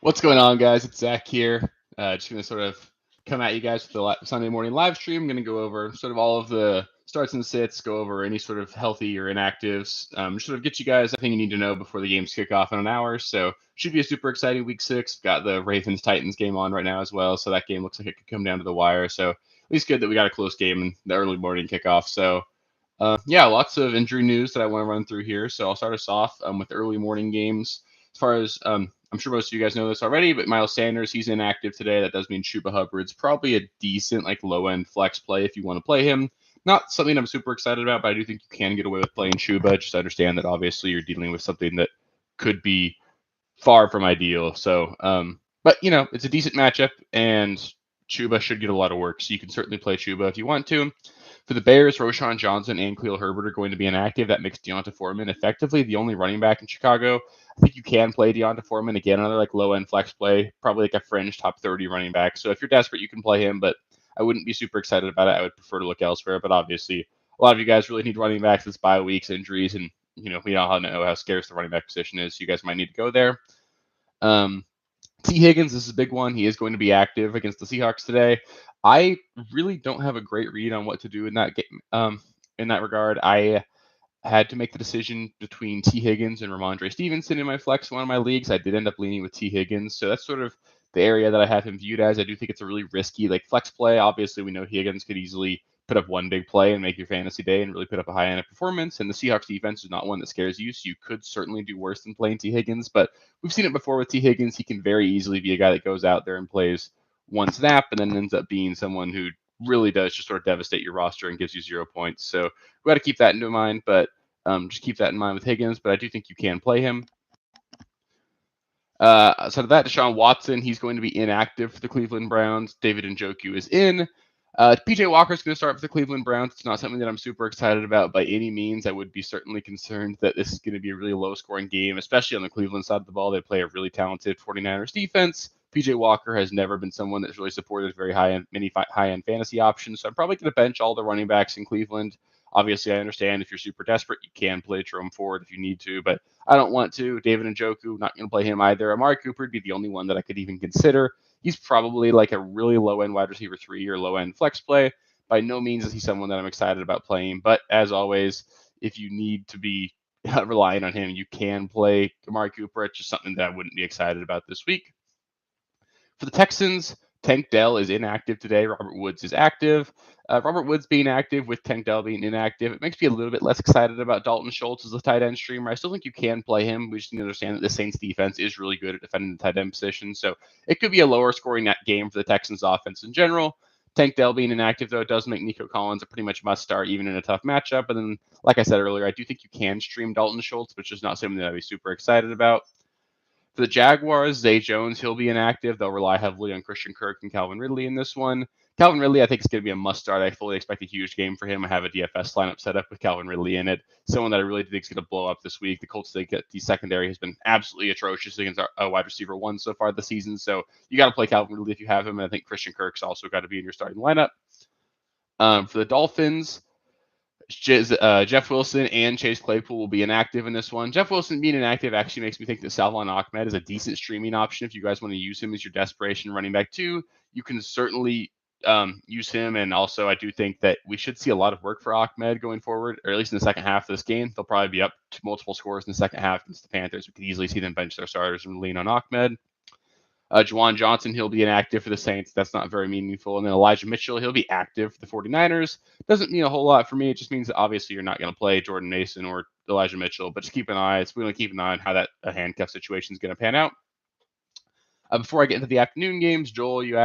What's going on, guys? It's Zach here. Just going to sort of come at you guys with the Sunday morning live stream. I'm going to go over sort of all of the starts and sits, go over any sort of healthy or inactives, sort of get you guys everything you need to know before the games kick off in an hour. So should be a super exciting week 6. We've got the Ravens Titans game on right now as well. So that game looks like it could come down to the wire. So at least good that we got a close game in the early morning kickoff. So yeah, lots of injury news that I want to run through here. So I'll start us off with the early morning games. As far as I'm sure most of you guys know this already, but Miles Sanders, he's inactive today. That does mean Chuba Hubbard's probably a decent, like, low end flex play if you want to play him. Not something I'm super excited about, but I do think you can get away with playing Chuba. Just understand that obviously you're dealing with something that could be far from ideal. So, but it's a decent matchup, and Chuba should get a lot of work. So you can certainly play Chuba if you want to. For the Bears, Roshan Johnson and Khalil Herbert are going to be inactive. That makes Deonta Foreman effectively the only running back in Chicago. I think you can play Deonta Foreman again, another like low end flex play, probably like a fringe top 30 running back. So if you're desperate, you can play him, but I wouldn't be super excited about it. I would prefer to look elsewhere. But obviously, a lot of you guys really need running backs. It's bye weeks, injuries, and we all know how scarce the running back position is. So you guys might need to go there. Um, T. Higgins, this is a big one. He is going to be active against the Seahawks today. I really don't have a great read on what to do in that game. In that regard, I had to make the decision between T. Higgins and Ramondre Stevenson in my flex one of my leagues. I did end up leaning with T. Higgins, so that's sort of the area that I have him viewed as. I do think it's a really risky like flex play. Obviously, we know Higgins could easily put up one big play and make your fantasy day and really put up a high end of performance. And the Seahawks defense is not one that scares you, so you could certainly do worse than playing T. Higgins. But we've seen it before with T. Higgins. He can very easily be a guy that goes out there and plays one snap and then ends up being someone who really does just sort of devastate your roster and gives you 0 points. So we got to keep that into mind. But just keep that in mind with Higgins, but I do think you can play him. So to that, Deshaun Watson, he's going to be inactive for the Cleveland Browns. David Njoku is in. PJ Walker is going to start for the Cleveland Browns. It's not something that I'm super excited about by any means. I would be certainly concerned that this is going to be a really low scoring game, especially on the Cleveland side of the ball. They play a really talented 49ers defense. PJ Walker has never been someone that's really supported very many high end fantasy options. So I'm probably going to bench all the running backs in Cleveland. Obviously, I understand if you're super desperate, you can play Jerome Ford if you need to, but I don't want to. David Njoku, not going to play him either. Amari Cooper would be the only one that I could even consider. He's probably like a really low end wide receiver 3 or low end flex play. By no means is he someone that I'm excited about playing. But as always, if you need to be relying on him, you can play Amari Cooper. It's just something that I wouldn't be excited about this week. For the Texans, Tank Dell is inactive today. Robert Woods is active. Robert Woods being active with Tank Dell being inactive, it makes me a little bit less excited about Dalton Schultz as a tight end streamer. I still think you can play him. We just need to understand that the Saints defense is really good at defending the tight end position. So it could be a lower scoring net game for the Texans offense in general. Tank Dell being inactive, though, it does make Nico Collins a pretty much must start, even in a tough matchup. And then, like I said earlier, I do think you can stream Dalton Schultz, but just not something that I'd be super excited about. For the Jaguars, Zay Jones, he'll be inactive. They'll rely heavily on Christian Kirk and Calvin Ridley in this one. Calvin Ridley, I think, is going to be a must start. I fully expect a huge game for him. I have a DFS lineup set up with Calvin Ridley in it. Someone that I really think is going to blow up this week. The Colts think that the secondary has been absolutely atrocious against our wide receiver 1 so far this season. So you got to play Calvin Ridley if you have him. And I think Christian Kirk's also got to be in your starting lineup. For the Dolphins, Jeff Wilson and Chase Claypool will be inactive in this one. Jeff Wilson being inactive actually makes me think that Salvon Ahmed is a decent streaming option if you guys want to use him as your desperation running back 2. You can certainly use him, and also I do think that we should see a lot of work for Ahmed going forward, or at least in the second half of this game. They'll probably be up to multiple scores in the second half against the Panthers. We could easily see them bench their starters and lean on Ahmed. Juwan Johnson, he'll be inactive for the Saints. That's not very meaningful. And then Elijah Mitchell, he'll be active for the 49ers. Doesn't mean a whole lot for me. It just means that obviously you're not going to play Jordan Mason or Elijah Mitchell, but just keep an eye. We're going to keep an eye on how that handcuff situation is going to pan out. Before I get into the afternoon games, Joel, you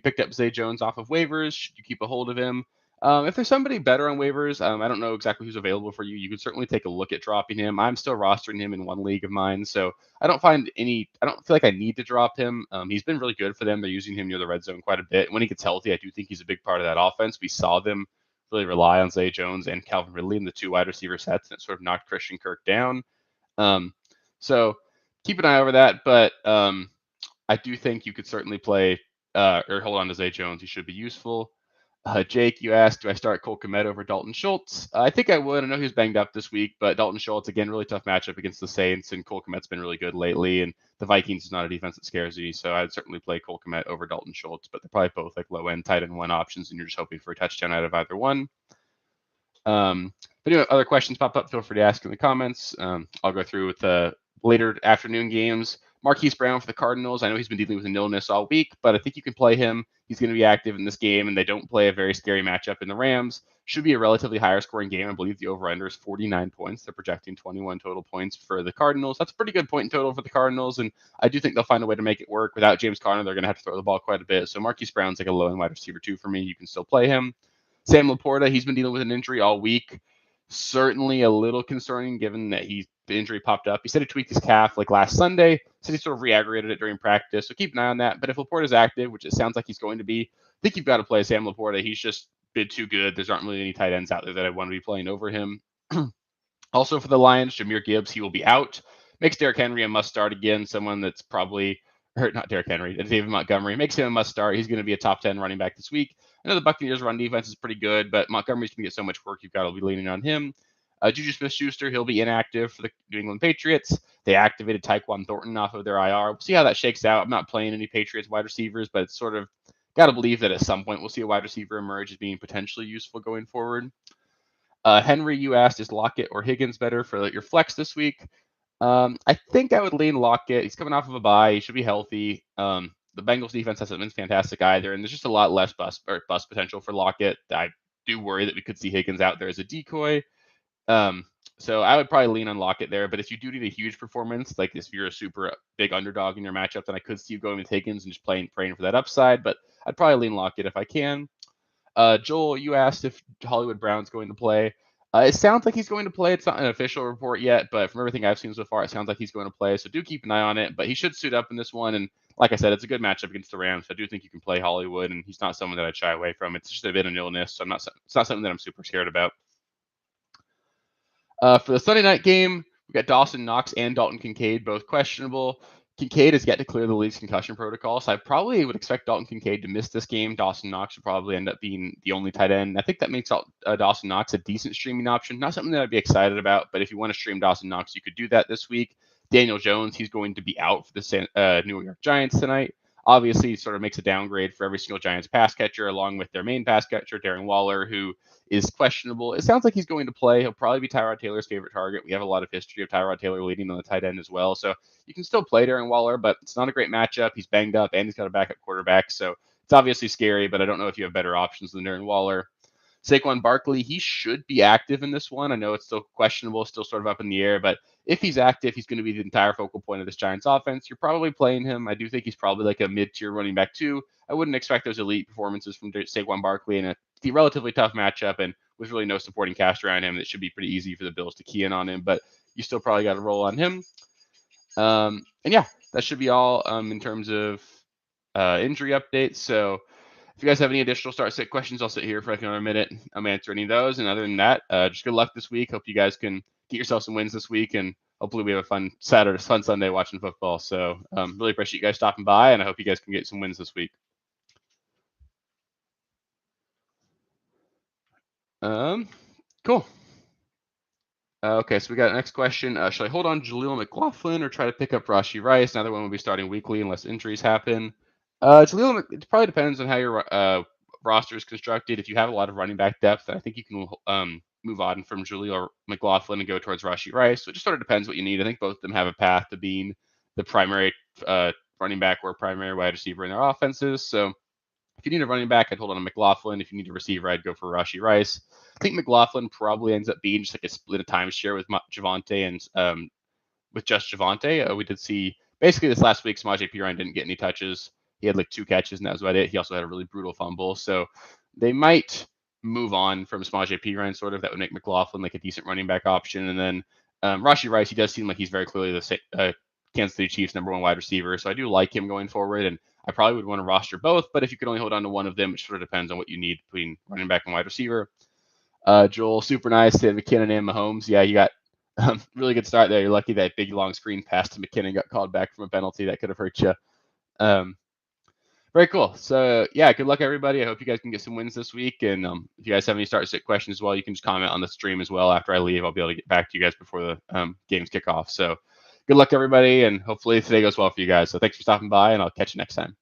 picked up Zay Jones off of waivers. Should you keep a hold of him? If there's somebody better on waivers, I don't know exactly who's available for you. You could certainly take a look at dropping him. I'm still rostering him in one league of mine, so I don't feel like I need to drop him. He's been really good for them. They're using him near the red zone quite a bit. When he gets healthy, I do think he's a big part of that offense. We saw them really rely on Zay Jones and Calvin Ridley in the 2 wide receiver sets, and it sort of knocked Christian Kirk down. So keep an eye over that, but I do think you could certainly play or hold on to Zay Jones. He should be useful. Jake, you asked, do I start Cole Kmet over Dalton Schultz? I think I would. I know he was banged up this week, but Dalton Schultz, again, really tough matchup against the Saints, and Cole Kmet's been really good lately, and the Vikings is not a defense that scares you, so I'd certainly play Cole Kmet over Dalton Schultz, but they're probably both like low-end tight end one options, and you're just hoping for a touchdown out of either one. But anyway, other questions pop up, feel free to ask in the comments. I'll go through with the later afternoon games. Marquise Brown for the Cardinals. I know he's been dealing with an illness all week, but I think you can play him. He's going to be active in this game, and they don't play a very scary matchup in the Rams. Should be a relatively higher scoring game. I believe the over-under is 49 points. They're projecting 21 total points for the Cardinals. That's a pretty good point in total for the Cardinals, and I do think they'll find a way to make it work. Without James Conner, they're going to have to throw the ball quite a bit. So Marquise Brown's like a low-end wide receiver too for me. You can still play him. Sam Laporta, he's been dealing with an injury all week. Certainly a little concerning given that the injury popped up. He said he tweaked his calf like last Sunday. Said he sort of re-aggravated it during practice. So keep an eye on that. But if Laporta's active, which it sounds like he's going to be, I think you've got to play Sam Laporta. He's just been too good. There's aren't really any tight ends out there that I want to be playing over him. Also for the Lions, Jahmyr Gibbs, he will be out. Makes Derrick Henry a must start again. Someone that's probably, or not Derrick Henry, David Montgomery. Makes him a must start. He's going to be a top 10 running back this week. I know the Buccaneers' run defense is pretty good, but Montgomery's going to get so much work, you've got to be leaning on him. Juju Smith-Schuster, he'll be inactive for the New England Patriots. They activated Tyquan Thornton off of their IR. We'll see how that shakes out. I'm not playing any Patriots wide receivers, but it's sort of got to believe that at some point we'll see a wide receiver emerge as being potentially useful going forward. Henry, you asked, is Lockett or Higgins better for your flex this week? I think I would lean Lockett. He's coming off of a bye. He should be healthy. The Bengals defense hasn't been fantastic either, and there's just a lot less bust potential for Lockett. I do worry that we could see Higgins out there as a decoy. So I would probably lean on Lockett there. But if you do need a huge performance, like if you're a super big underdog in your matchup, then I could see you going with Higgins and just praying for that upside. But I'd probably lean Lockett if I can. Joel, you asked if Hollywood Brown's going to play. It sounds like he's going to play. It's not an official report yet, but from everything I've seen so far, it sounds like he's going to play. So do keep an eye on it. But he should suit up in this one. And like I said, it's a good matchup against the Rams. So I do think you can play Hollywood, and he's not someone that I'd shy away from. It's just a bit of an illness, so it's not something that I'm super scared about. For the Sunday night game, we got Dawson Knox and Dalton Kincaid, both questionable. Kincaid has yet to clear the league's concussion protocol, so I probably would expect Dalton Kincaid to miss this game. Dawson Knox would probably end up being the only tight end. I think that makes Dawson Knox a decent streaming option. Not something that I'd be excited about, but if you want to stream Dawson Knox, you could do that this week. Daniel Jones, he's going to be out for the New York Giants tonight. Obviously, it sort of makes a downgrade for every single Giants pass catcher, along with their main pass catcher, Darren Waller, who is questionable. It sounds like he's going to play. He'll probably be Tyrod Taylor's favorite target. We have a lot of history of Tyrod Taylor leading on the tight end as well. So you can still play Darren Waller, but it's not a great matchup. He's banged up, and he's got a backup quarterback. So it's obviously scary, but I don't know if you have better options than Darren Waller. Saquon Barkley, he should be active in this one. I know it's still questionable, still sort of up in the air, but if he's active, he's going to be the entire focal point of this Giants offense. You're probably playing him. I do think he's probably like a mid-tier running back too. I wouldn't expect those elite performances from Saquon Barkley in a relatively tough matchup, and with really no supporting cast around him, it should be pretty easy for the Bills to key in on him, but you still probably got to roll on him. And yeah, that should be all in terms of injury updates. So if you guys have any additional start-sit questions, I'll sit here for like another minute. I'm answering any of those. And other than that, just good luck this week. Hope you guys can get yourself some wins this week, and hopefully we have a fun Sunday watching football. So really appreciate you guys stopping by, and I hope you guys can get some wins this week. Cool. Okay, so we got the next question. Should I hold on Jaleel McLaughlin or try to pick up Rashee Rice? Another one will be starting weekly unless injuries happen. It probably depends on how your roster is constructed. If you have a lot of running back depth, I think you can move on from Jaleel McLaughlin and go towards Rashee Rice. So it just sort of depends what you need. I think both of them have a path to being the primary running back or primary wide receiver in their offenses. So if you need a running back, I'd hold on to McLaughlin. If you need a receiver, I'd go for Rashee Rice. I think McLaughlin probably ends up being just like a split of timeshare with Javonte and with just Javonte. We did see basically this last week, Samaje Perine didn't get any touches. He had like 2 catches, and that was about it. He also had a really brutal fumble. So they might move on from Samaje Perine, sort of. That would make McLaughlin like a decent running back option. And then Rashee Rice, he does seem like he's very clearly the Kansas City Chiefs' #1 wide receiver. So I do like him going forward, and I probably would want to roster both. But if you could only hold on to one of them, it sort of depends on what you need between running back and wide receiver. Joel, super nice to McKinnon and Mahomes. Yeah, you got really good start there. You're lucky that big long screen pass to McKinnon got called back from a penalty that could have hurt you. But Very cool. So yeah, good luck everybody. I hope you guys can get some wins this week. And if you guys have any start sit questions as well, you can just comment on the stream as well. After I leave, I'll be able to get back to you guys before the games kick off. So good luck everybody, and hopefully today goes well for you guys. So thanks for stopping by, and I'll catch you next time.